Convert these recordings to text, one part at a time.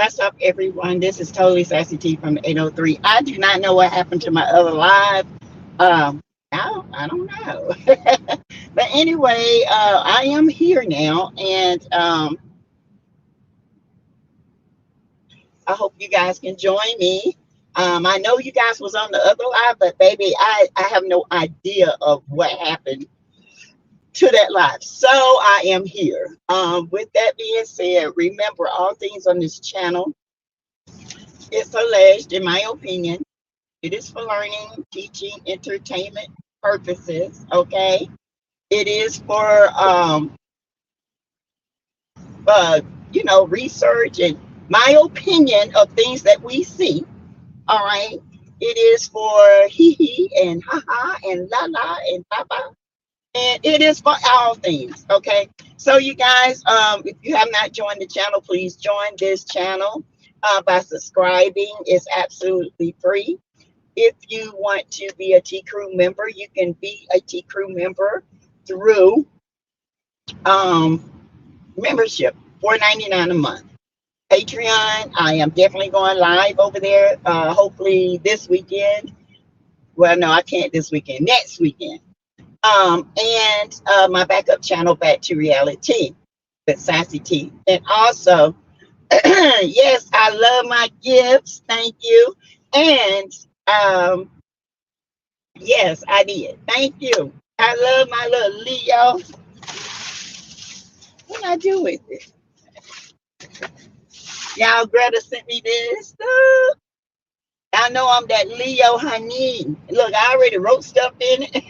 What's up, everyone? This is totally Sassy T from 803. I do not know what happened to my other live. I don't know. But anyway, I am here now, and I hope you guys can join me. I know you guys was on the other live, but baby, I have no idea of what happened to that live. So I am here. With that being said, remember all things on this channel. It's alleged, in my opinion. It is for learning, teaching, entertainment purposes. Okay. It is for uh, research and my opinion of things that we see. All right. It is for hee hee and ha ha and la la and papa. And it is for all things. Okay. So you guys, if you have not joined the channel, please join this channel by subscribing. It's absolutely free. If you want to be a Teakrew member, you can be a Teakrew member through membership, $4.99 a month. Patreon, I am definitely going live over there. Hopefully this weekend. Well, no, I can't this weekend. Next weekend. And my backup channel, Back to Reality, with Sassy T. And also, yes, I love my gifts. Thank you. And yes, I did. Thank you. I love my little Leo. What I do with it? Y'all, Greta sent me this. I know I'm that Leo honey. Look, I already wrote stuff in it.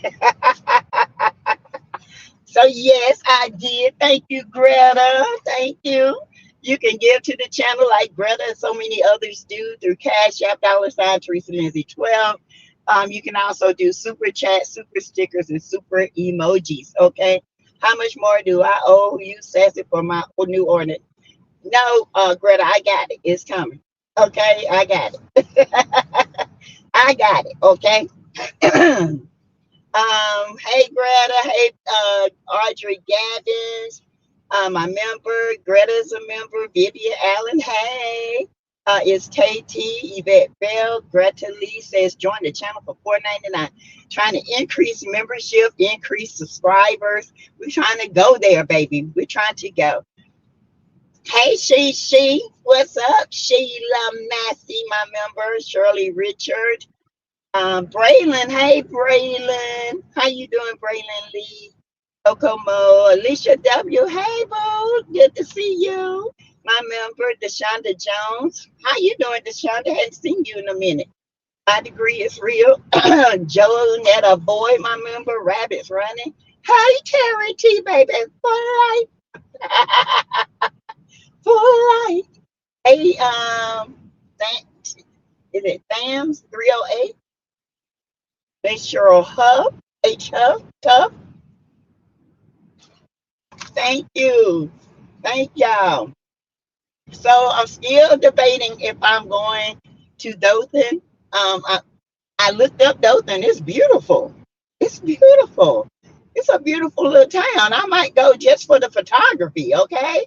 So yes, I did. Thank you, Greta. Thank you. You can give to the channel like Greta and so many others do through Cash App, $ Teresa Lindsay 12. You can also do super chat, super stickers, and super emojis. Okay. How much more do I owe you, Sassy, for my new order? No, Greta, I got it. It's coming. Okay, I got it. I got it. Okay. Hey Greta, hey Audrey Gaddens, my member. Greta's a member. Vivian Allen, hey. It's KT, Yvette Bell. Greta Lee says join the channel for $4.99. Trying to increase membership, increase subscribers. We're trying to go there, baby. We're trying to go. Hey, she, what's up? Sheila Massey, my member. Shirley Richard. Braylon, hey Braylon. How you doing, Braylon Lee? Kokomo, Alicia W. Hey, boo. Good to see you. My member, Deshonda Jones. How you doing, Deshonda? Hadn't seen you in a minute. My degree is real. Joe Netta Boy, my member. Rabbits Running. Hey, Terry T, baby. For life. For life. Hey, thanks. Is it Thams 308? They Cheryl Huff. H Huff. Tough. Thank you. Thank y'all. So I'm still debating if I'm going to Dothan. I looked up Dothan. It's beautiful. It's beautiful. It's a beautiful little town. I might go just for the photography, okay?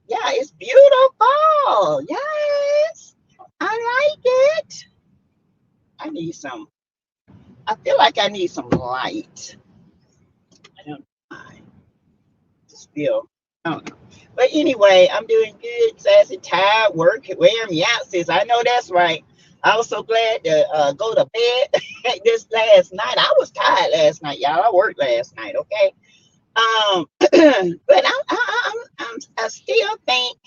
Yeah, it's beautiful. Yes. I like it. I need some. I feel like I need some light. I don't know why. Still, I don't know. But anyway, I'm doing good. Sassy, tired, work, wearing me out, sis. I know that's right. I was so glad to go to bed this last night. I was tired last night, y'all. I worked last night, okay? But I still think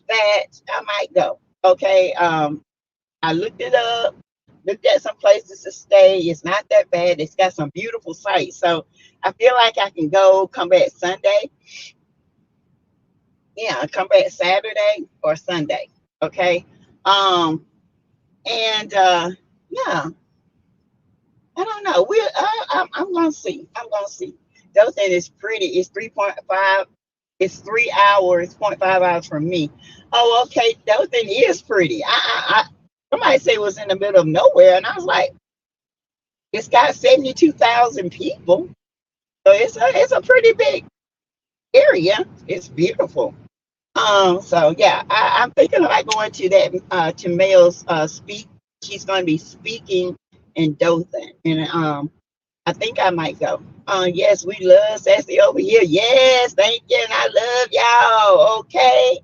that I might go, okay? I looked it up, looked at some places to stay. It's not that bad. It's got some beautiful sights. So I feel like I can go, come back Sunday. Yeah, come back Saturday or Sunday. Okay. Yeah, I don't know. I'm gonna see. I'm gonna see. Dothan is pretty. It's 3.5. It's 3 hours, 0.5 hours from me. Oh, okay. Dothan is pretty. Somebody said it was in the middle of nowhere, and I was like, it's got 72,000 people, so it's a pretty big area. It's beautiful. So yeah, I'm thinking about going to that to Mel's speak. She's going to be speaking in Dothan, and I think I might go. Yes, we love Sassy over here. Yes, thank you, and I love y'all. Okay.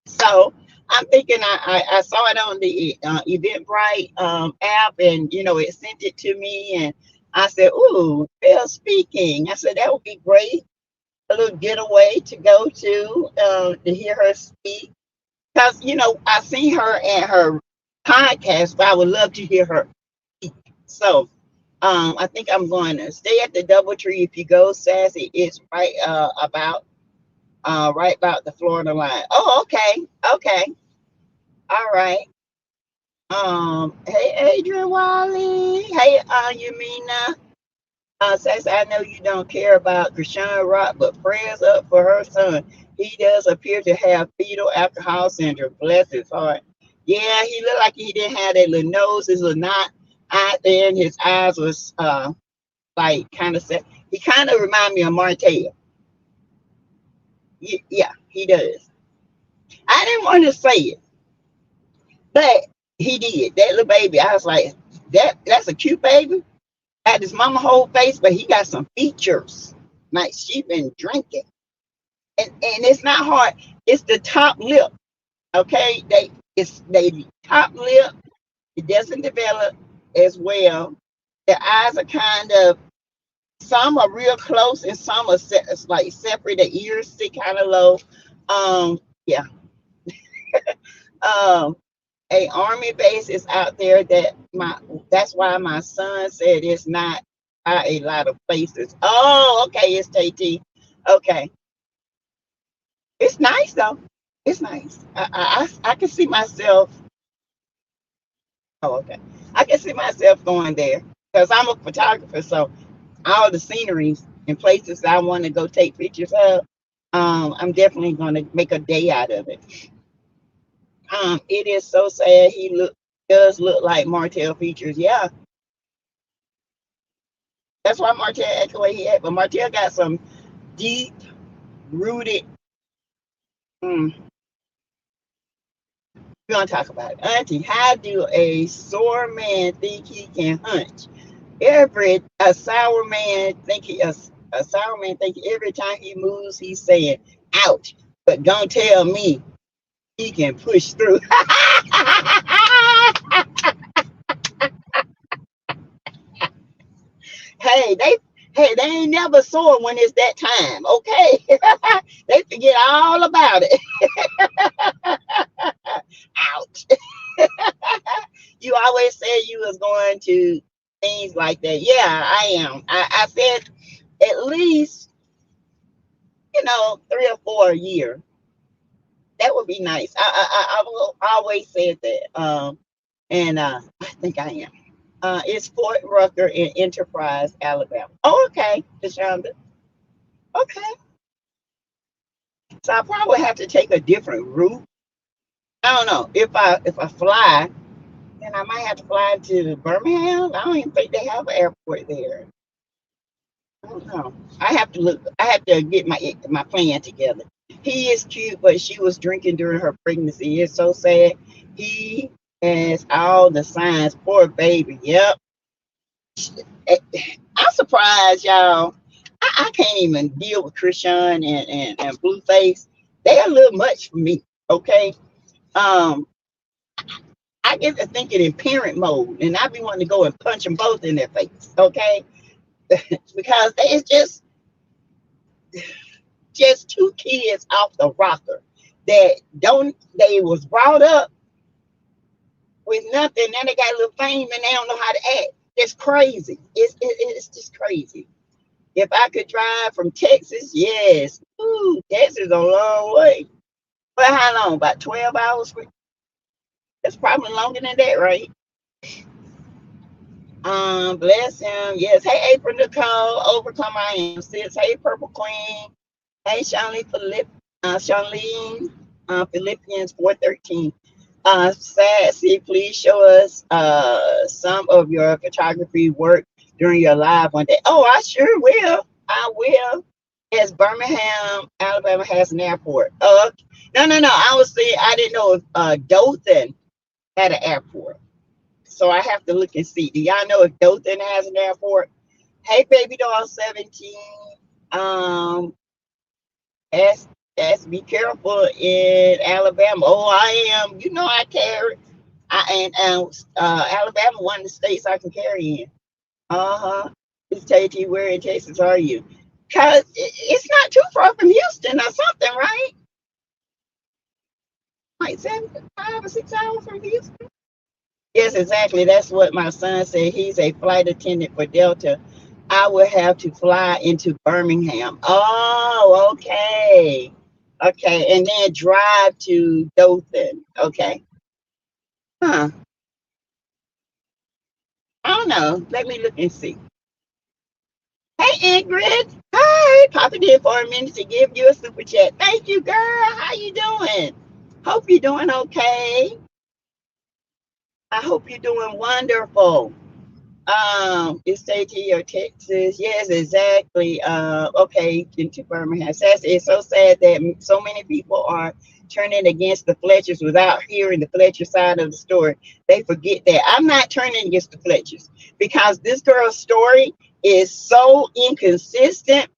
So I'm thinking I saw it on the Eventbrite app, and it sent it to me, and I said, "Ooh, Belle speaking." I said that would be great, a little getaway to go to hear her speak. Because I see her at her podcast, but I would love to hear her speak. So I think I'm going to stay at the DoubleTree. If you go, Sassy, it's right about the Florida line. Oh, okay, okay, all right. Hey, Adrian Wally. Hey, Yamina. Says, I know you don't care about Krishan Rock, but prayers up for her son. He does appear to have fetal alcohol syndrome. Bless his heart. Yeah, he looked like he didn't have that little nose, his little knot out there, and his eyes was like kind of set. He kind of remind me of Martell. Yeah, he does. I didn't want to say it, but he did. That little baby, I was like, that's a cute baby. Had his mama whole face, but he got some features. Like she been drinking. And it's not hard. It's the top lip. Okay. They top lip. It doesn't develop as well. The eyes are kind of, some are real close and some are it's like separate. The ears sit kind of low. Yeah. Um a army base is out there that's why my son said it's not a lot of places. Oh, okay, it's JT. Okay. It's nice though. It's nice. I can see myself. Oh, okay. I can see myself going there because I'm a photographer. So all the sceneries and places I want to go take pictures of, I'm definitely going to make a day out of it. It is so sad. Does look like Martell features. Yeah, that's why Martell acts the way he act. But Martell got some deep rooted. Mm, we're gonna talk about it. Auntie, how do a sore man think he can hunch? A sour man a sour man think every time he moves he's saying ouch, but don't tell me he can push through. hey they they ain't never sore when it's that time, okay. They forget all about it. Ouch. You always said you was going to things like that. Yeah, I am. I said at least 3 or 4 a year. That would be nice. I will always said that. And I think I am. It's Fort Rucker in Enterprise, Alabama. Oh, okay, Deshonda. Okay, so I probably have to take a different route. I don't know if I fly, then I might have to fly to Birmingham. I don't even think they have an airport there. I don't know. I have to look. I have to get my plan together. He is cute, but she was drinking during her pregnancy. It's so sad. He has all the signs. Poor baby. Yep. I'm surprised, y'all. I can't even deal with Krishan and Blueface. They are a little much for me. Okay. Um, I get to thinking in parent mode, and I be wanting to go and punch them both in their face. Okay. Because it's just two kids off the rocker that don't they was brought up with nothing. Now they got a little fame and they don't know how to act. It's crazy. It's just crazy. If I could drive from Texas, yes. Ooh, Texas is a long way. But how long? About 12 hours? That's probably longer than that, right? Bless him. Yes. Hey, April Nicole, overcome I am. Sis. Hey, Purple Queen. Hey, Charlene, Philippians 4:13. Sassy, please show us some of your photography work during your live one day. Oh, I sure will. I will. Yes, Birmingham, Alabama has an airport. No, no, no. I was saying I didn't know if Dothan had an airport. So I have to look and see. Do y'all know if Dothan has an airport? Hey, baby doll 17. Um, as be careful in Alabama. Oh, I am. You know I carry. Alabama one of the states I can carry in. Uh-huh. It's Tate, where in Texas are you? Cause it's not too far from Houston or something, right? Like 5 or 6 hours from Houston. Yes, exactly. That's what my son said. He's a flight attendant for Delta. I will have to fly into Birmingham. Oh, okay. Okay. And then drive to Dothan. Okay. Huh. I don't know. Let me look and see. Hey, Ingrid. Hi. Popping in for a minute to give you a super chat. Thank you, girl. How you doing? Hope you're doing okay. I hope you're doing wonderful. It's Tate or Texas. Yes, exactly. Okay, into Birmingham. It's so sad that so many people are turning against the Fletchers without hearing the Fletcher side of the story. They forget that. I'm not turning against the Fletchers because this girl's story is so inconsistent.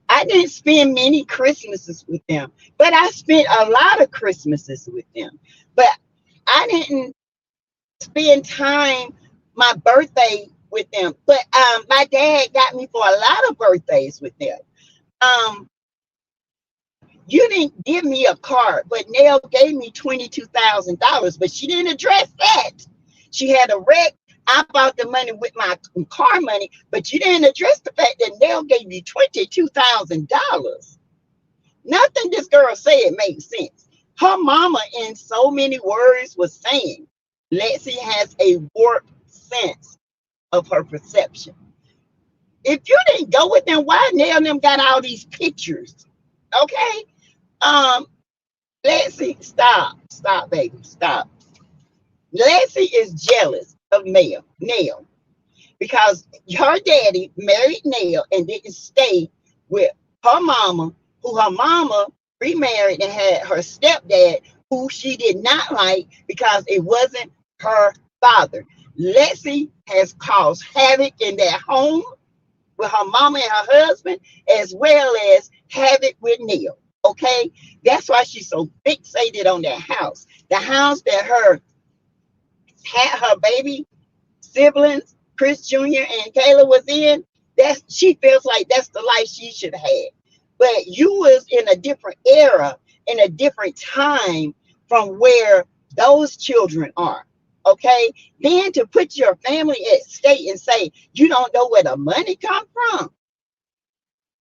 I didn't spend many Christmases with them, but I spent a lot of Christmases with them. But I didn't spend time my birthday with them. But my dad got me for a lot of birthdays with them. Um, you didn't give me a card, but Nell gave me $22,000, but she didn't address that. She had a wreck. I bought the money with my car money, but you didn't address the fact that Nell gave me $22,000. Nothing this girl said made sense. Her mama, in so many words, was saying Lexi has a warped sense of her perception. If you didn't go with them, why Nell and them got all these pictures? Okay? Um, Lexi, stop, baby, stop. Lexi is jealous of Nell, because her daddy married Nell and didn't stay with her mama, who her mama remarried and had her stepdad, who she did not like because it wasn't her father. Lexi has caused havoc in their home with her mama and her husband, as well as havoc with Neil. Okay, that's why she's so fixated on that house. The house that her had her baby siblings, Chris Jr. and Kayla, was in. That she feels like that's the life she should have had. But you was in a different era, in a different time from where those children are. Okay, then to put your family at stake and say you don't know where the money come from.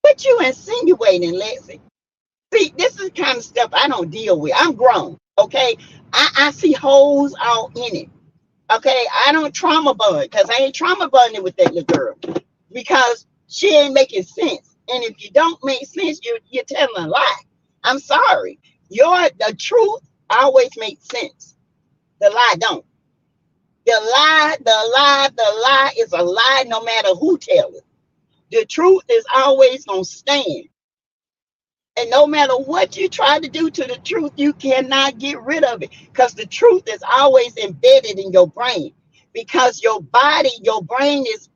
What you insinuating, Lexi? See, this is the kind of stuff I don't deal with. I'm grown. Okay, I see holes all in it. Okay, I don't trauma bond because I ain't trauma bonding with that little girl because she ain't making sense. And if you don't make sense, you're telling a lie. I'm sorry. The truth always makes sense. The lie don't. The lie is a lie no matter who tells it. The truth is always gonna stand. And no matter what you try to do to the truth, you cannot get rid of it because the truth is always embedded in your brain because your brain is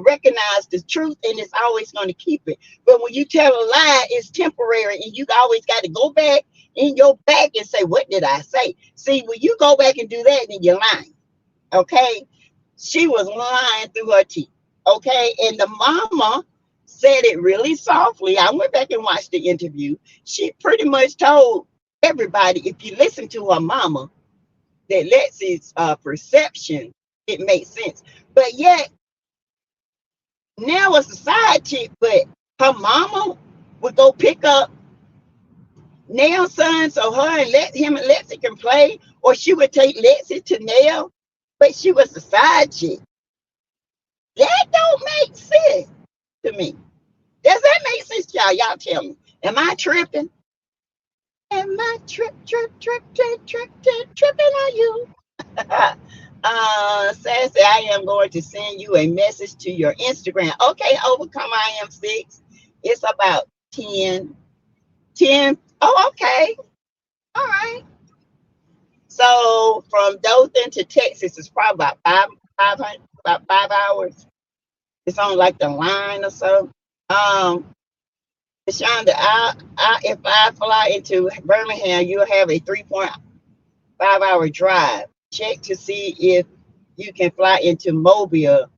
recognize the truth and it's always going to keep it. But when you tell a lie, it's temporary and you always got to go back in your back and say, what did I say? See, when you go back and do that, then you're lying. Okay. She was lying through her teeth. Okay. And the mama said it really softly. I went back and watched the interview. She pretty much told everybody, if you listen to her mama, that Lexi's perception, it makes sense. But yet, now was a side chick, but her mama would go pick up Nail's son so her and let him and Lexi can play, or she would take Lexi to Nail, but she was a side chick. That don't make sense to me. Does that make sense, y'all? Y'all tell me. Am I tripping? Am I tripping on you? Sassy, I am going to send you a message to your Instagram. Okay, overcome I am 6. It's about 10. Oh, okay. All right. So from Dothan to Texas is probably about 500, about 5 hours. It's on like the line or so. Um, Shonda, if I fly into Birmingham, you'll have a 3.5 hour drive. Check to see if you can fly into Mobile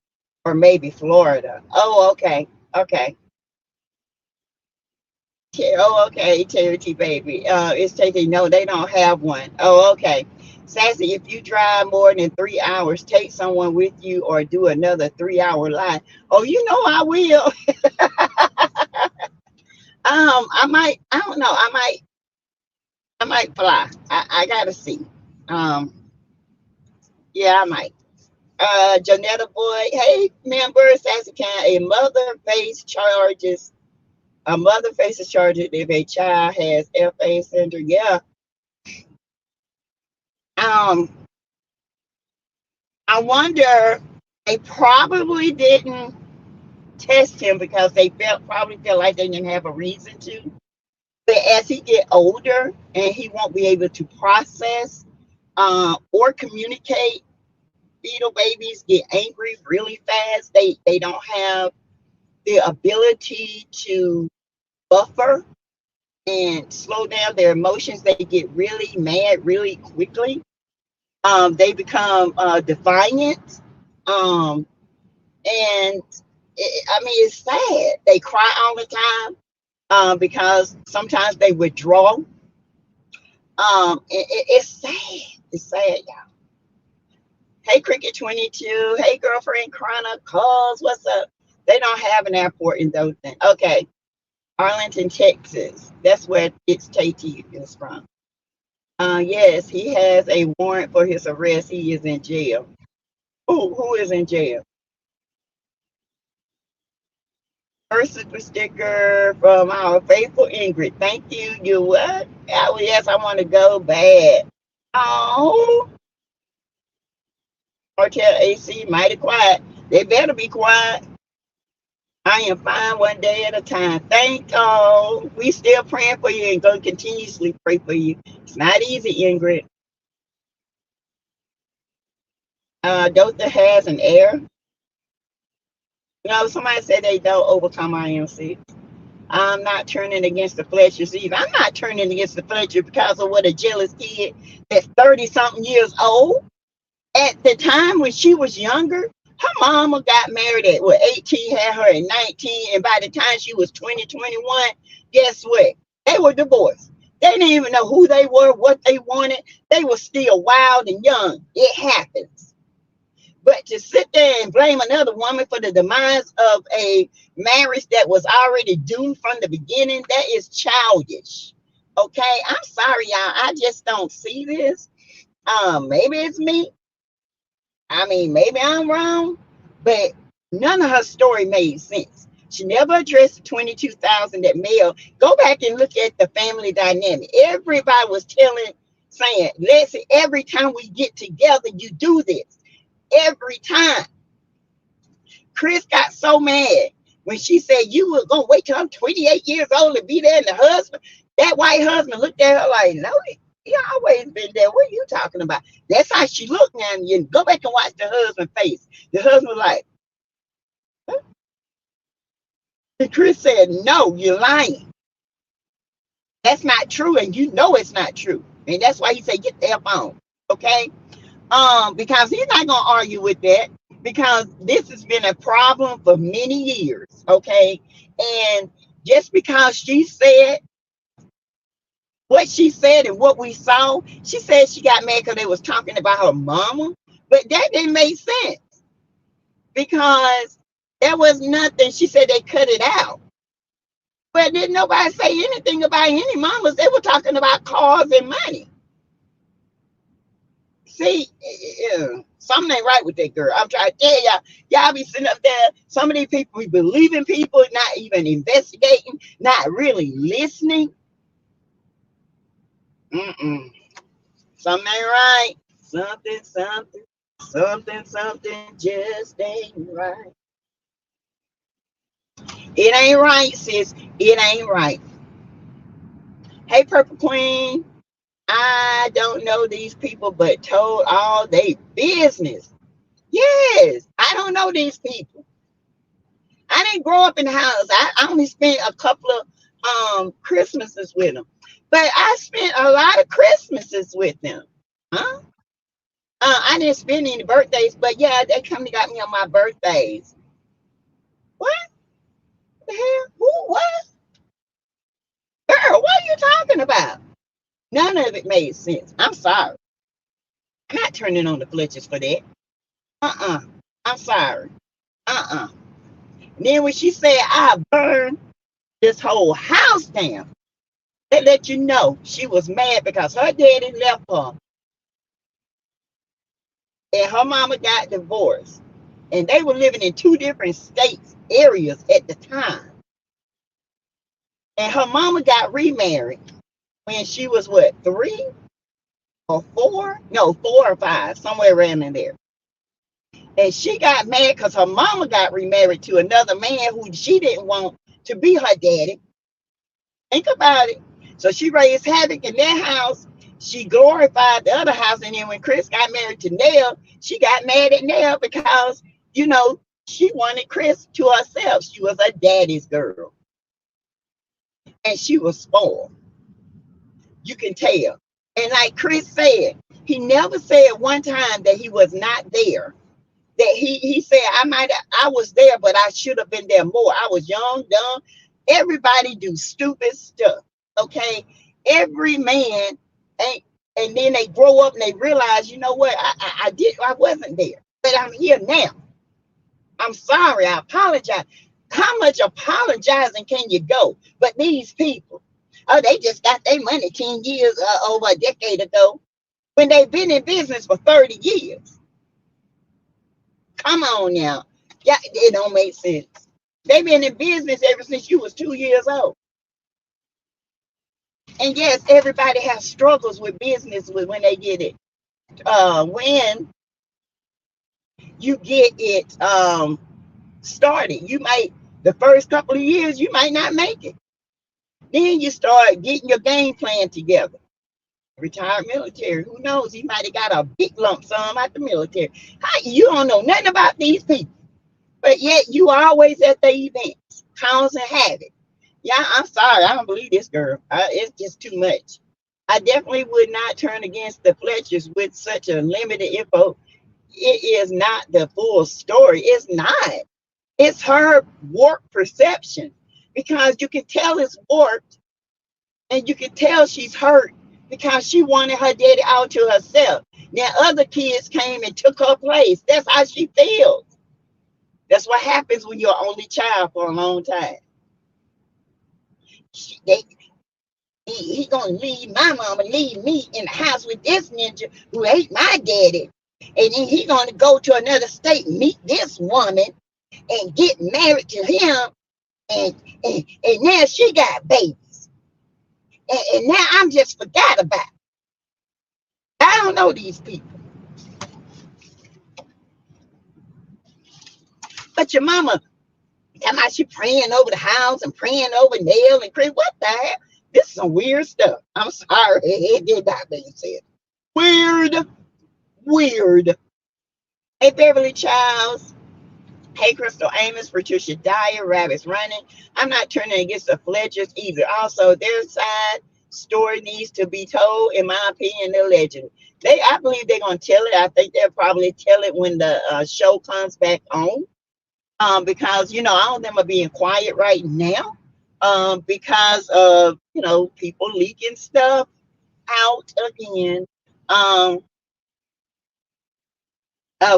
or maybe Florida. Oh, okay. Okay. Oh, okay, Charity baby. It's taking, no, they don't have one. Oh, okay. Sassy, if you drive more than 3 hours, take someone with you or do another 3 hour line. Oh, you know I will. I don't know. I might fly. I gotta see. Um, yeah, I might. Janetta Boy, hey member, Sassy can a mother faces charges if a child has FA syndrome. Yeah. Um, I wonder, they probably didn't test him because they probably felt like they didn't have a reason to. But as he get older and he won't be able to process or communicate, fetal babies get angry really fast. They don't have the ability to buffer and slow down their emotions. They get really mad really quickly. They become defiant. Um, and I mean, it's sad. They cry all the time because sometimes they withdraw. It's sad. It's sad, y'all. Hey, Cricket 22. Hey, Girlfriend Chronicles. What's up? They don't have an airport in Dothan. Okay. Arlington, Texas. That's where it's Tate is from. Yes, he has a warrant for his arrest. He is in jail. Who is in jail? First super sticker from our faithful Ingrid. Thank you. You what? Oh, yes, I want to go bad. Oh, Hotel AC, mighty quiet. They better be quiet. I am fine one day at a time. Thank you. We still praying for you and going to continuously pray for you. It's not easy, Ingrid. Dotha has an air. You know, somebody said they don't overcome IMC. I'm not turning against the Fletchers either. I'm not turning against the Fletcher because of what a jealous kid that's 30 something years old. At the time when she was younger, her mama got married at what 18, had her at 19, and by the time she was 20, 21, guess what? They were divorced. They didn't even know who they were, what they wanted. They were still wild and young. It happens. But to sit there and blame another woman for the demise of a marriage that was already doomed from the beginning, that is childish. Okay, I'm sorry, y'all. I just don't see this. Maybe it's me. I mean, maybe I'm wrong, but none of her story made sense. She never addressed the 22,000 that mail. Go back and look at the family dynamic. Everybody was saying, Lexi, every time we get together, you do this. Every time. Chris got so mad when she said, you were going to wait till I'm 28 years old to be there. And the husband, that white husband looked at her like, no, he always been there. What are you talking about? That's how she looked now. And you go back and watch the husband face. The husband was like, huh? And Chris said, no, you're lying. That's not true. And you know it's not true. And that's why he said, get the F on. Okay? Because he's not going to argue with that, because this has been a problem for many years. Okay? And just because she said what she said and what we saw, she said she got mad because they was talking about her mama, but that didn't make sense because there was nothing. She said they cut it out, but didn't nobody say anything about any mamas. They were talking about cars and money. See, something ain't right with that girl. I'm trying to tell y'all be sitting up there. Some of these people, we believe in people, not even investigating, not really listening. Something ain't right. Something just ain't right. It ain't right, sis. It ain't right. Hey, Purple Queen. I don't know these people, but told all they business. Yes, I don't know these people. I didn't grow up in the house. I only spent a couple of Christmases with them, but I spent a lot of Christmases with them. Huh? I didn't spend any birthdays, but yeah, they come and got me on my birthdays. What the hell? Who? What? Girl, what are you talking about? None of it made sense. I'm sorry. I'm not turning on the Fletchers for that. Uh-uh. I'm sorry. Uh-uh. Then when she said I burned this whole house down, they let you know she was mad because her daddy left her and her mama got divorced. And they were living in two different states, areas at the time. And her mama got remarried when she was what, 3 or 4? No, 4 or 5, somewhere around in there. And she got mad because her mama got remarried to another man who she didn't want to be her daddy. Think about it. So she raised havoc in their house. She glorified the other house. And then when Chris got married to Nell, she got mad at Nell because, you know, she wanted Chris to herself. She was a daddy's girl. And she was spoiled. You can tell. And like Chris said, he never said one time that he was not there. That he said, I was there, but I should have been there more. I was young, dumb. Everybody do stupid stuff. Okay. Every man ain't, and then they grow up and they realize, you know what, I wasn't there. But I'm here now. I'm sorry, I apologize. How much apologizing can you go? But these people, oh, they just got their money 10 years over a decade ago when they've been in business for 30 years. Come on now. Yeah, it don't make sense. They've been in business ever since you was 2 years old. And yes, everybody has struggles with business when they get it. When you get it started, you might, the first couple of years, you might not make it. Then you start getting your game plan together. Retired military, who knows? He might have got a big lump sum out the military. How, you don't know nothing about these people, but yet you are always at the events, causing havoc. Yeah, I'm sorry, I don't believe this girl. It's just too much. I definitely would not turn against the Fletchers with such a limited info. It is not the full story. It's not. It's her warped perception, because you can tell it's warped, and you can tell she's hurt because she wanted her daddy out to herself. Now other kids came and took her place. That's how she feels. That's what happens when you're an only child for a long time. He gonna leave my mama, leave me in the house with this ninja who hate my daddy, and then he gonna go to another state, meet this woman, and get married to him, and now she got babies, and now I'm just forgot about it. I don't know these people. But your mama, how about she praying over the house and praying over Nell and Chris? What the hell? This is some weird stuff. I'm sorry, it did not make sense. Weird, weird. Hey, Beverly Childs. Hey, Crystal Amos, Patricia Dyer, Rabbits Running. I'm not turning against the Fletchers either. Also, their side story needs to be told, in my opinion, they're legend. I believe they're going to tell it. I think they'll probably tell it when the show comes back on. Because, you know, all of them are being quiet right now because of, you know, people leaking stuff out again.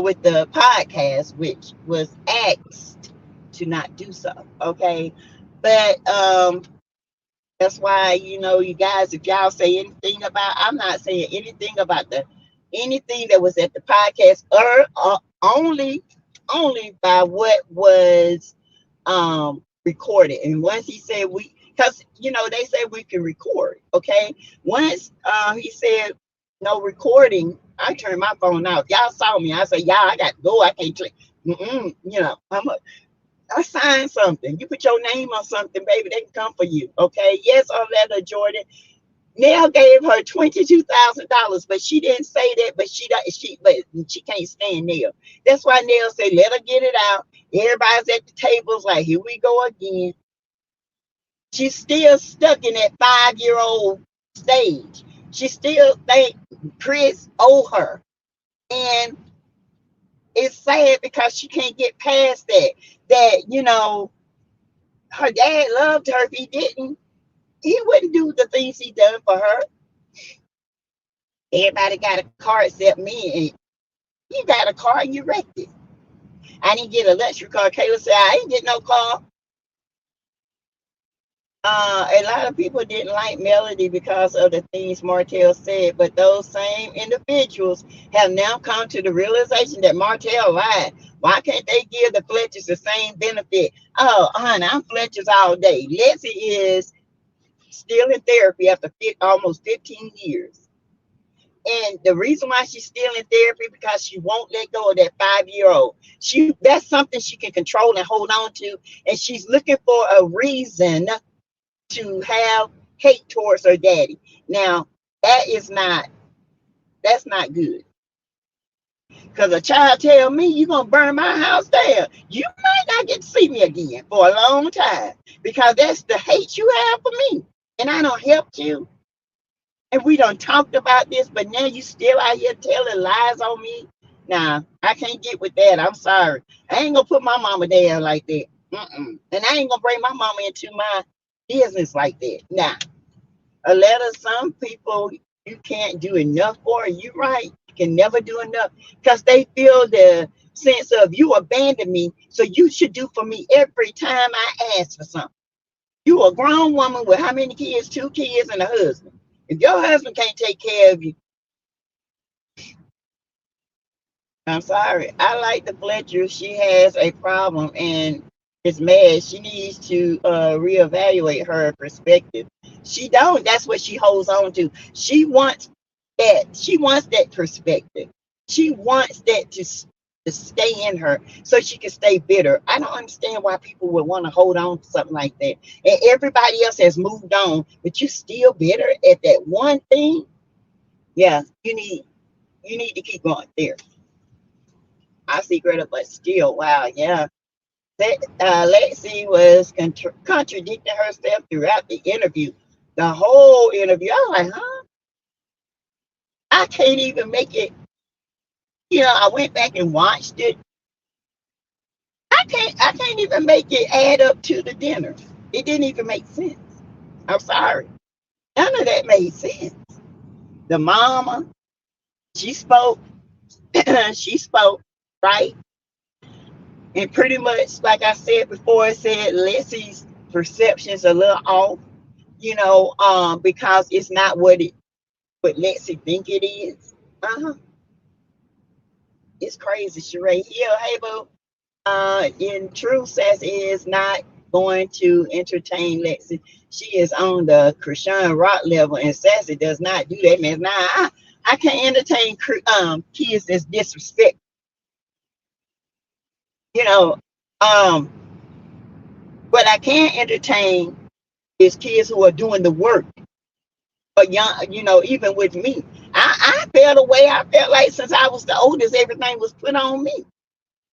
With the podcast, which was asked to not do so. Okay. But that's why, you know, you guys, if y'all say anything about, I'm not saying anything about anything that was at the podcast, or only by what was recorded. And once he said because, you know, they say we can record. Okay. Once he said no recording, I turned my phone off. Y'all saw me. I said, y'all, I got to go. I can't click. You know, Assign something. You put your name on something, baby, they can come for you. Okay. Yes, Orlando Jordan. Nell gave her $22,000, but she didn't say that. But she can't stand Nell. That's why Nell said, "Let her get it out." Everybody's at the tables like, "Here we go again." She's still stuck in that 5-year-old stage. She still think Chris owe her, and it's sad because she can't get past that. That her dad loved her. If he didn't, he wouldn't do the things he done for her. Everybody got a car except me, and you got a car and you wrecked it. I didn't get a luxury car. Kayla said, I ain't get no car. A lot of people didn't like Melody because of the things Martell said, but those same individuals have now come to the realization that Martell lied. Why can't they give the Fletchers the same benefit? Oh, honey, I'm Fletchers all day. Lexi is still in therapy after almost 15 years. And the reason why she's still in therapy because she won't let go of that 5-year-old. That's something she can control and hold on to. And she's looking for a reason to have hate towards her daddy. Now, that's not good. Because a child tell me you're going to burn my house down. You might not get to see me again for a long time. Because that's the hate you have for me. And I don't help you. And we done talked about this, but now you still out here telling lies on me. Nah, I can't get with that. I'm sorry. I ain't gonna put my mama down like that. And I ain't gonna bring my mama into my business like that. Nah. A letter, some people you can't do enough for. You right. You can never do enough. Because they feel the sense of you abandoned me, so you should do for me every time I ask for something. You a grown woman with how many kids? 2 kids and a husband. If your husband can't take care of you, I'm sorry. I like the Fletcher. She has a problem and is mad. She needs to reevaluate her perspective. She don't. That's what she holds on to. She wants that. She wants that perspective. She wants that to stay in her so she can stay bitter. I don't understand why people would want to hold on to something like that. And everybody else has moved on, but you still bitter at that one thing. Yeah, you need to keep going there. I see Greta, but still, wow, yeah. Lexi was contradicting herself throughout the interview. The whole interview, I was like, huh? I can't even make it. I went back and watched it. I can't even make it add up to the dinner. It didn't even make sense. I'm sorry. None of that made sense. The mama, she spoke, she spoke, right? And pretty much, like I said before, I said Lexi's perception's a little off, because it's not what Lexi think it is. It's crazy, Sheree Hill. Hey, boo. In truth, Sassy is not going to entertain Lexi. She is on the Krishan Rock level, and Sassy does not do that, man. Nah, I can't entertain kids that's disrespect. What I can entertain is kids who are doing the work. But young, even with me, I felt away. I felt like since I was the oldest, everything was put on me.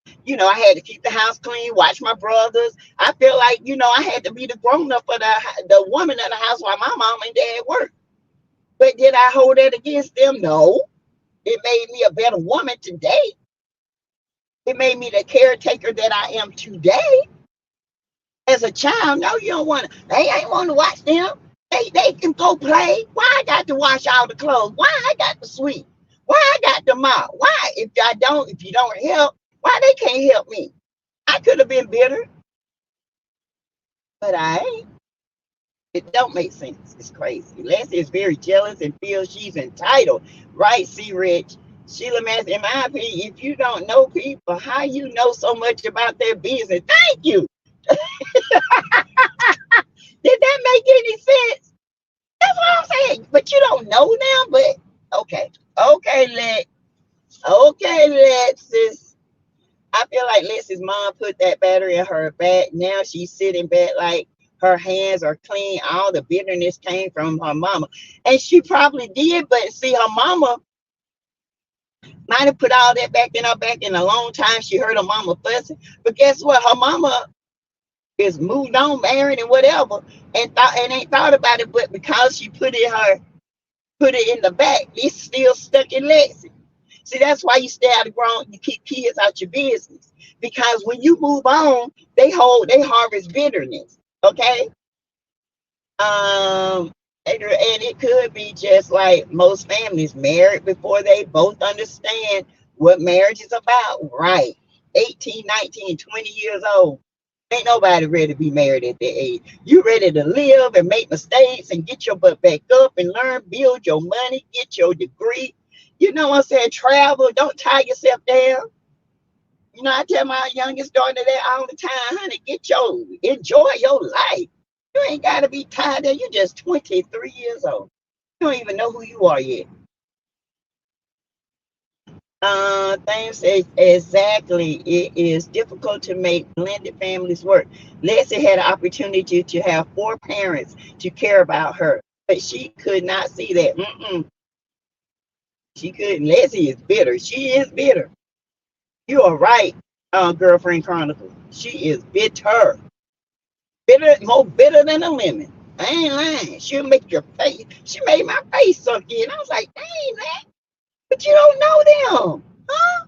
I had to keep the house clean, watch my brothers. I felt like, I had to be the grown up for the woman in the house while my mom and dad worked. But did I hold that against them? No. It made me a better woman today. It made me the caretaker that I am today. As a child, no, you don't want to. They ain't want to watch them. They can go play. Why I got to wash all the clothes? Why I got to sweep? Why I got to mop? Why if you don't help, why they can't help me? I could have been bitter, but I ain't. It don't make sense. It's crazy. Leslie is very jealous and feels she's entitled. Right, C. Rich? Sheila Mass, in my opinion, if you don't know people, how you know so much about their business? Thank you. Did that make any sense? That's what I'm saying. But you don't know now, but okay. Okay, Lexis. I feel like Lexi's mom put that battery in her back. Now she's sitting back like her hands are clean. All the bitterness came from her mama. And she probably did, but see, her mama might have put all that back in a long time. She heard her mama fussing. But guess what? Her mama is moved on, married, and whatever, and ain't thought about it. But because she put it in the back, it's still stuck in Lexi. See, that's why you stay out of ground, you keep kids out your business. Because when you move on, they harvest bitterness. Okay? Um and it could be just like most families married before they both understand what marriage is about. Right. 18, 19, 20 years old. Ain't nobody ready to be married at that age. You ready to live and make mistakes and get your butt back up and learn, build your money, get your degree. You know what I'm saying? Travel. Don't tie yourself down. You know, I tell my youngest daughter that all the time, honey, enjoy your life. You ain't gotta be tied down. You're just 23 years old. You don't even know who you are yet. Things exactly. It is difficult to make blended families work. Leslie had an opportunity to have four parents to care about her, but she could not see that. She couldn't. Leslie is bitter. She is bitter. You are right, girlfriend Chronicle. She is bitter. Bitter, more bitter than a lemon. I ain't lying. She'll make your face. She made my face sunk in. I was like, dang, man, but you don't know them, huh?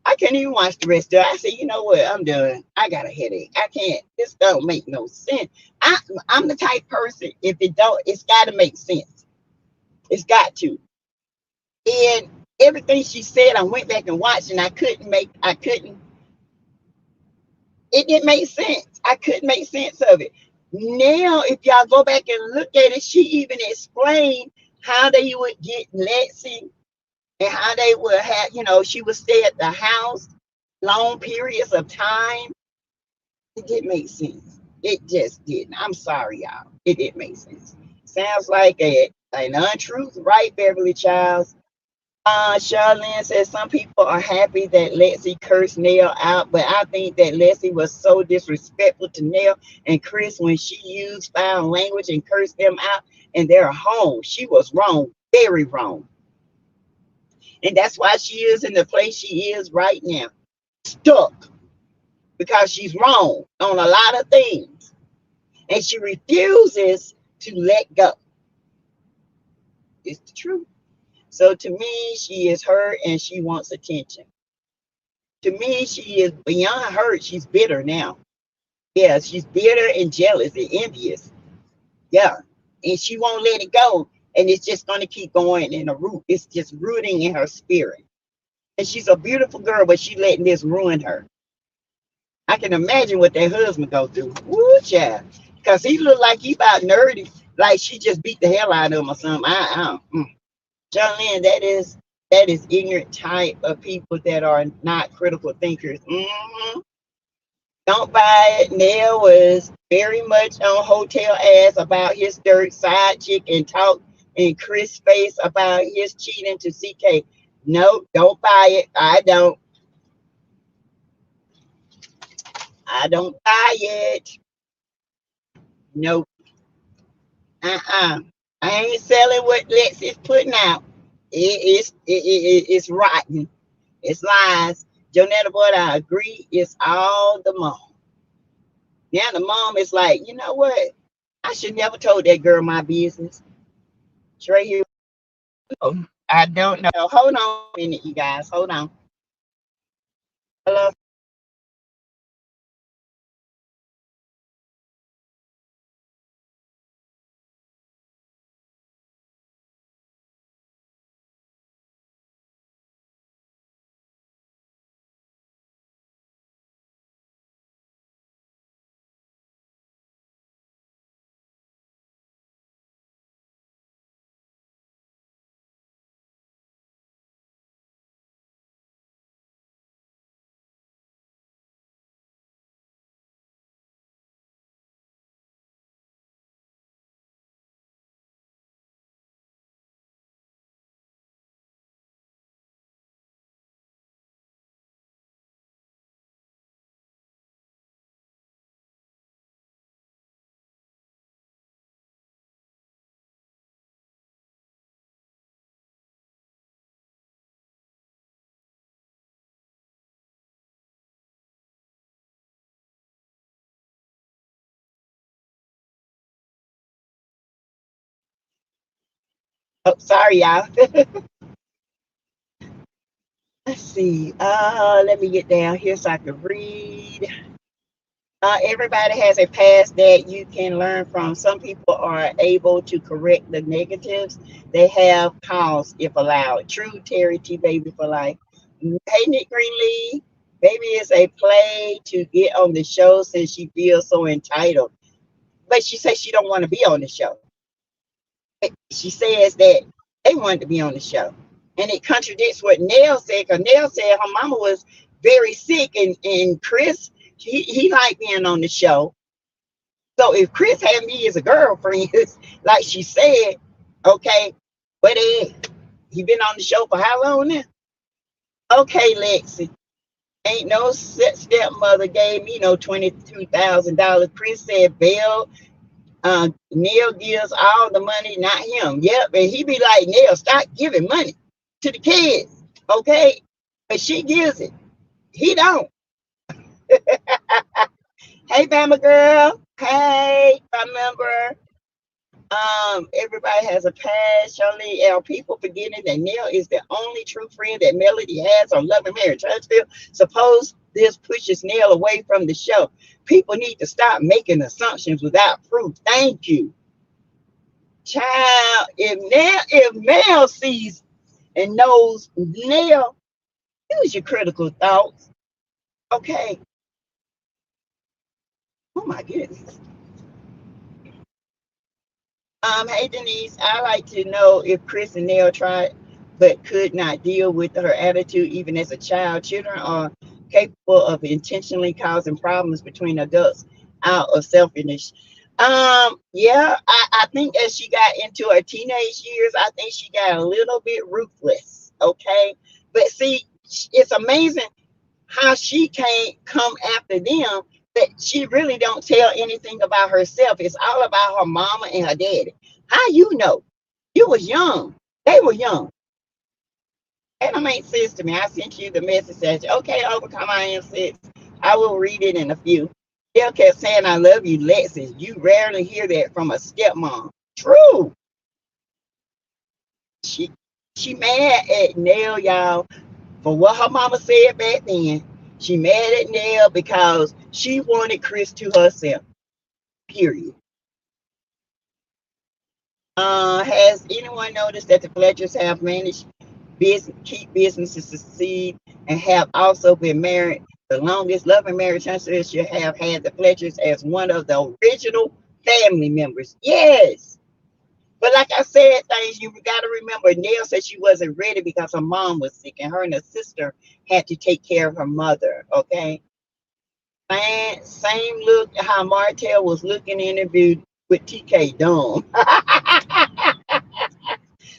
I can't even watch the rest of it. I said, you know what? I'm done. I got a headache. I can't. This don't make no sense. I, I'm the type person. If it don't, it's got to make sense. It's got to. And everything she said, I went back and watched, and I couldn't make. I couldn't. It didn't make sense. I couldn't make sense of it. Now, if y'all go back and look at it, she even explained how they would get Lexi and how they would have, she would stay at the house long periods of time. It didn't make sense. It just didn't. I'm sorry, y'all. It didn't make sense. Sounds like an untruth, right, Beverly Childs? Charlene says some people are happy that Lexi cursed Nell out, but I think that Lexi was so disrespectful to Nell and Chris when she used foul language and cursed them out in their home. She was wrong, very wrong. And that's why she is in the place she is right now, stuck, because she's wrong on a lot of things. And she refuses to let go. It's the truth. So to me, she is hurt and she wants attention. To me, she is beyond hurt. She's bitter now. Yeah, she's bitter and jealous and envious. Yeah. And she won't let it go. And it's just going to keep going in a root. It's just rooting in her spirit. And she's a beautiful girl, but she's letting this ruin her. I can imagine what that husband go through. Woo, child. Because he looked like he about nerdy. Like she just beat the hell out of him or something. Jolene, that is ignorant type of people that are not critical thinkers. Don't buy it. Nell was very much on hotel ass about his dirt side chick and talk in Chris' face about his cheating to CK. No, don't buy it. I don't buy it. Nope. I ain't selling what Lex is putting out. It's rotten. It's lies. Jonetta, but I agree. It's all the mom. Now the mom is like, you know what? I should never told that girl my business. Trey here. I don't know. Hold on a minute, you guys. Hold on. Hello. Oh, sorry, y'all. Let's see. Let me get down here so I can read. Everybody has a past that you can learn from. Some people are able to correct the negatives they have caused if allowed. True, Terry T. Baby for life. Hey, Nick Greenlee. Baby is a play to get on the show since she feels so entitled. But she says she don't want to be on the show. She says that they wanted to be on the show. And it contradicts what Nell said, because Nell said her mama was very sick, and Chris, he liked being on the show. So if Chris had me as a girlfriend, like she said, okay, but he been on the show for how long now? Okay, Lexi. Ain't no stepmother gave me no $22,000. Chris said, Belle, Neil gives all the money, not him. Yep, and he be like, Neil, stop giving money to the kids, okay? But she gives it. He don't. Hey, Bama girl. Hey, my member. Everybody has a past. Shirley L. People forgetting that Neil is the only true friend that Melody has on Love and Marriage Huntsville. Suppose this pushes Neil away from the show. People need to stop making assumptions without proof. Thank you. Child, if Mel sees and knows Neil, use your critical thoughts. Okay. Oh my goodness. Hey Denise, I like to know if Chris and Neil tried but could not deal with her attitude even as a child. Children are capable of intentionally causing problems between adults out of selfishness. Yeah, I think as she got into her teenage years, I think she got a little bit ruthless. Okay. But see, it's amazing how she can't come after them, but she really don't tell anything about herself. It's all about her mama and her daddy. How you know? You was young. They were young. That don't make sense to me. I sent you the message that, okay, overcome I am six. I will read it in a few. Still kept saying I love you, Lexi. You rarely hear that from a stepmom. True. She she mad at Nell, y'all, for what her mama said back then. She mad at Nell because she wanted Chris to herself. Period. Has anyone noticed that the Fletchers have managed keep businesses succeed and have also been married the longest? Love and Marriage Huntsville should have had the Fletchers as one of the original family members. Yes. But like I said, things you got to remember. Nell said she wasn't ready because her mom was sick, and her and her sister had to take care of her mother. Okay, same look how Martell was looking in the view with TK Dumb.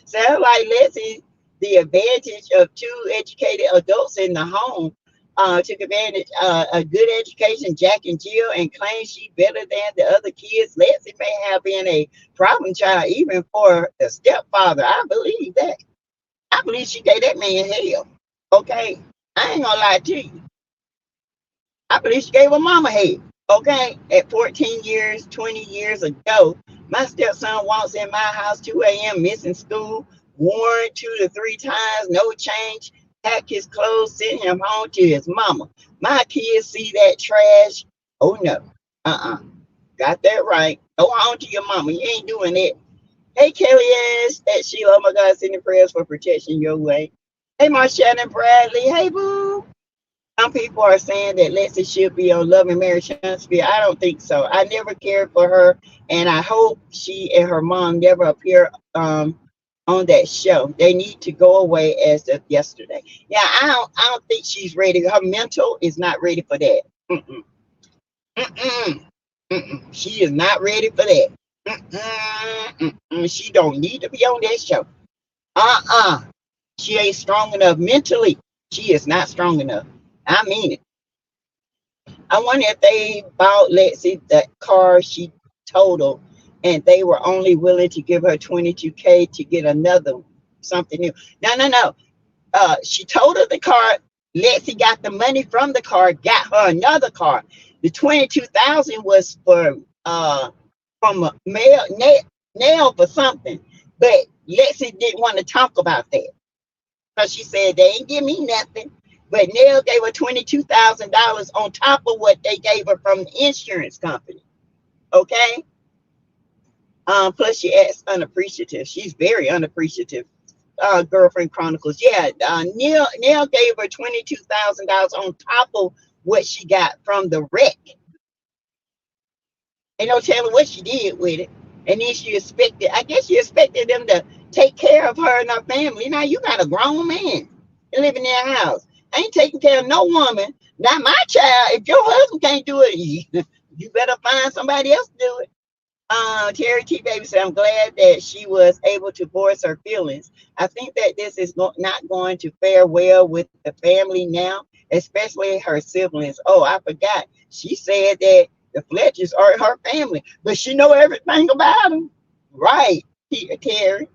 Sounds like let's see the advantage of two educated adults in the home. Took advantage a good education, Jack and Jill, and claimed she better than the other kids. Lexi may have been a problem child even for the stepfather. I believe that. I believe she gave that man hell. Okay, I ain't gonna lie to you. I believe she gave her mama hell. Okay, at 14 years, 20 years ago, my stepson walks in my house 2 a.m. missing school, worn 2 to 3 times, no change, pack his clothes, send him home to his mama. My kids see that trash. Oh no. Uh-uh. Got that right. Go home to your mama. You ain't doing that. Hey Kelly Ash, that Sheila. Oh my God, sending prayers for protection your way. Hey Marshannon and Bradley. Hey boo. Some people are saying that Lexi should be on Love and Marriage Huntsville. I don't think so. I never cared for her, and I hope she and her mom never appear on that show. They need to go away as of yesterday. Yeah, I don't think she's ready. Her mental is not ready for that. Mm-mm, mm-mm, mm-mm. She is not ready for that. Mm-mm, mm-mm. She don't need to be on that show. Uh-uh. She ain't strong enough mentally. She is not strong enough. I mean it. I wonder if they bought Lexi the car she totaled and they were only willing to give her 22K to get another something new. No, no, no. She totaled the car. Lexi got the money from the car, got her another car. The 22,000 was for from a nail for something. But Lexi didn't want to talk about that because she said they ain't give me nothing. But Nell gave her $22,000 on top of what they gave her from the insurance company. Okay. Plus she acts unappreciative. She's very unappreciative. Girlfriend Chronicles. Yeah, Neil gave her $22,000 on top of what she got from the wreck. Ain't no telling what she did with it. And then she expected, I guess she expected them to take care of her and her family. Now you got a grown man living in their house. Ain't taking care of no woman. Not my child. If your husband can't do it, you better find somebody else to do it. Terry T. Baby said, I'm glad that she was able to voice her feelings. I think that this is not going to fare well with the family now, especially her siblings. Oh, I forgot. She said that the Fletchers are her family, but she know everything about them. Right, Terry.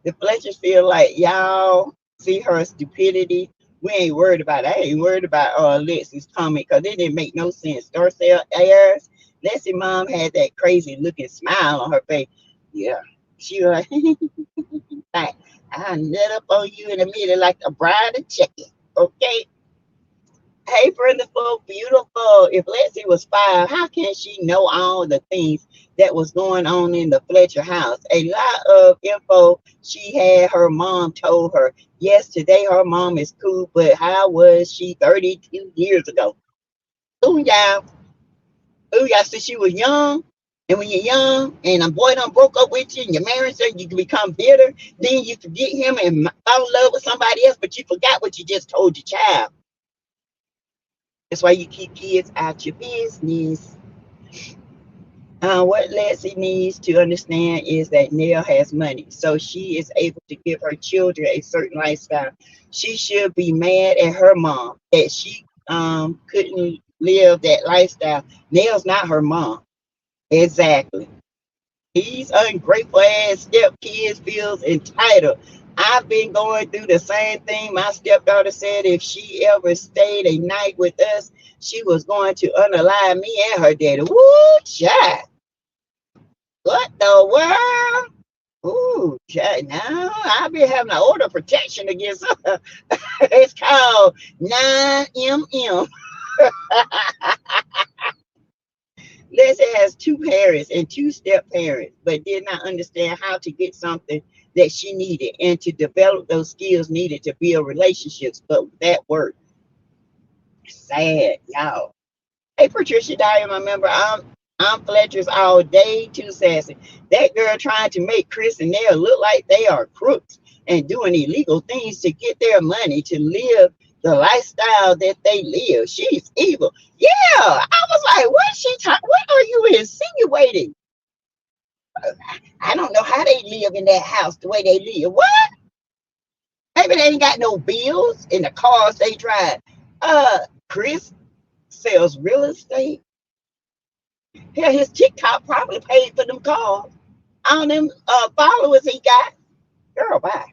The Fletchers feel like y'all see her stupidity. We ain't worried about it. I ain't worried about Lexi's comment because it didn't make no sense. Darcel Ayers, Lexi mom had that crazy looking smile on her face. Yeah. She was like, I nut up on you in the middle like a bride of chicken. Okay. Hey, beautiful, beautiful. If Lexi was 5, how can she know all the things that was going on in the Fletcher house? A lot of info she had her mom told her. Yes, today her mom is cool, but how was she 32 years ago? Ooh, y'all. Ooh, y'all, since she was young. And when you're young and a boy done broke up with you and you married her, you can become bitter. Then you forget him and fall in love with somebody else, but you forgot what you just told your child. That's why you keep kids out your business. What Lexi needs to understand is that Nell has money, so she is able to give her children a certain lifestyle. She should be mad at her mom that she couldn't live that lifestyle. Nell's not her mom. Exactly. These ungrateful ass stepkids feels entitled. I've been going through the same thing. My stepdaughter said if she ever stayed a night with us, she was going to unalive me and her daddy. Woo, child. What the world? Ooh, child. Now I've been having an order of protection against her. It's called 9MM. Leslie has 2 parents and 2 step parents, but did not understand how to get something that she needed and to develop those skills needed to build relationships. But that worked. Sad, y'all. Hey, Patricia Dyer, my member. I'm Fletcher's all day, too sassy. That girl trying to make Chris and Nell look like they are crooks and doing illegal things to get their money to live the lifestyle that they live. She's evil. Yeah, I was like, what's she talking? What are you insinuating? I don't know how they live in that house the way they live. What? Maybe they ain't got no bills in the cars they drive. Chris sells real estate. Hell, his TikTok probably paid for them cars. All them followers he got. Girl, bye.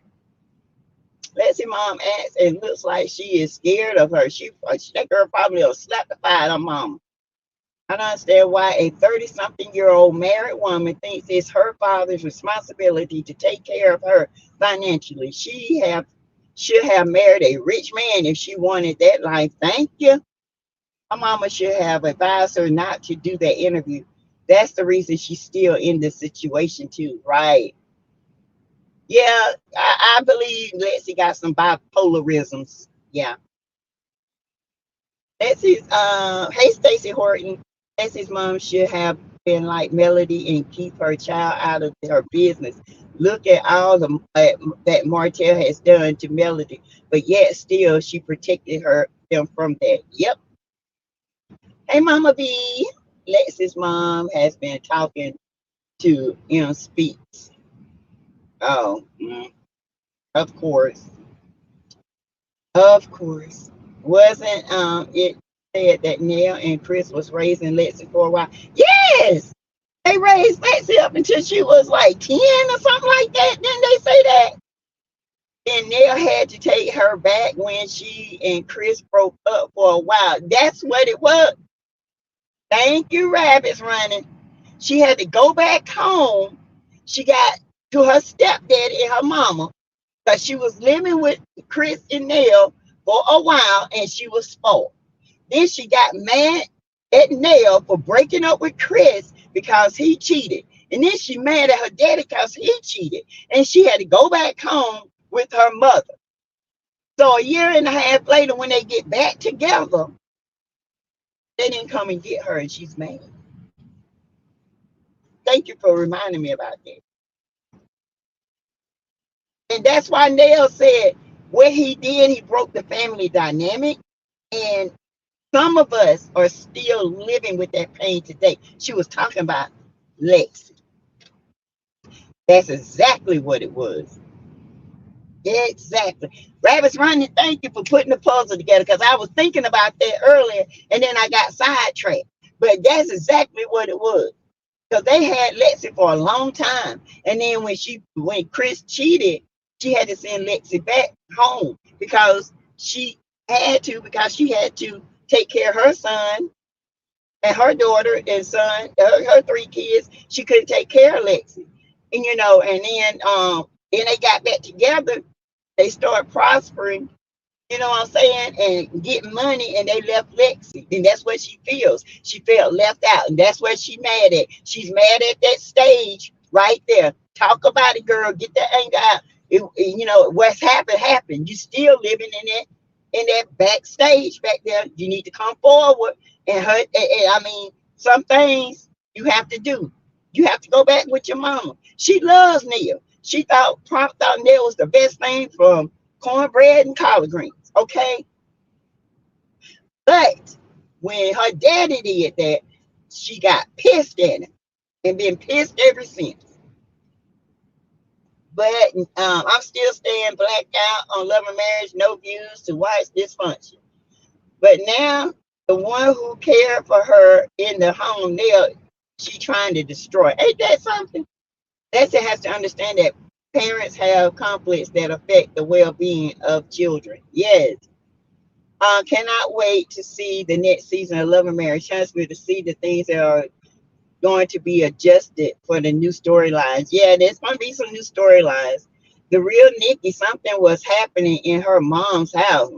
Lexi mom acts and looks like she is scared of her. That girl probably will slap the fire out of mom. I don't understand why a 30-something-year-old married woman thinks it's her father's responsibility to take care of her financially. Should have married a rich man if she wanted that life. Thank you. My mama should have advised her not to do that interview. That's the reason she's still in this situation too, right? Yeah, I believe Lexi got some bipolarisms. Yeah. Lexi's hey Stacey Horton. Lexi's mom should have been like Melody and keep her child out of her business. Look at all the that Martell has done to Melody, but yet still she protected them from that. Yep. Hey Mama B. Lexi's mom has been talking to Speaks. Oh, of course. Of course. Wasn't it said that Nell and Chris was raising Lexi for a while? Yes! They raised Lexi up until she was like 10 or something like that. Didn't they say that? And Nell had to take her back when she and Chris broke up for a while. That's what it was. Thank you, rabbits running. She had to go back home. She got to her stepdaddy and her mama, because she was living with Chris and Nell for a while and she was spoiled. Then she got mad at Nell for breaking up with Chris because he cheated. And then she mad at her daddy because he cheated. And she had to go back home with her mother. So a year and a half later, when they get back together, they didn't come and get her and she's mad. Thank you for reminding me about that. And that's why Nell said what he did, he broke the family dynamic. And some of us are still living with that pain today. She was talking about Lexi. That's exactly what it was. Exactly. Rabbit's running. Thank you for putting the puzzle together because I was thinking about that earlier and then I got sidetracked. But that's exactly what it was. Because they had Lexi for a long time. And then when Chris cheated, she had to send Lexi back home because she because she had to take care of her son and her daughter and son, her three kids. She couldn't take care of Lexi. And then they got back together. They started prospering, you know what I'm saying, and getting money, and they left Lexi. And that's what she feels. She felt left out, and that's what she's mad at. She's mad at that stage right there. Talk about it, girl. Get that anger out. What's happened. You still living in that backstage back there. You need to come forward I mean, some things you have to do. You have to go back with your mama. She loves Neil. She thought Neil was the best thing from cornbread and collard greens. Okay. But when her daddy did that, she got pissed at him and been pissed ever since. But I'm still staying blacked out on Love and Marriage, no views to wife's dysfunction. But now the one who cared for her in the home, she trying to destroy. Ain't that something? That has to understand that parents have conflicts that affect the well-being of children. Yes. Cannot wait to see the next season of Love and Marriage. Chance me to see the things that are going to be adjusted for the new storylines. Yeah, there's going to be some new storylines. The real Nikki, something was happening in her mom's house.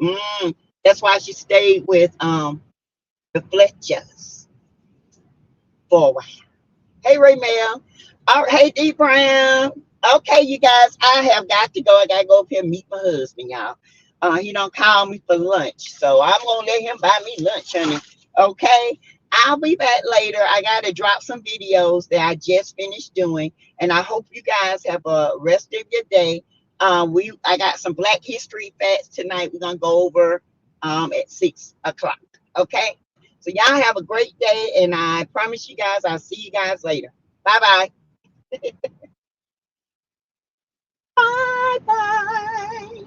That's why she stayed with the Fletchers for a while. Hey, Ray Mel. All right, hey, D Brown. Okay, you guys, I have got to go. I got to go up here and meet my husband, y'all. He don't call me for lunch, so I'm going to let him buy me lunch, honey. Okay? I'll be back later. I got to drop some videos that I just finished doing, and I hope you guys have a rest of your day. I got some Black History facts tonight. We're going to go over at 6 o'clock. Okay? So y'all have a great day, and I promise you guys I'll see you guys later. Bye-bye. Bye-bye.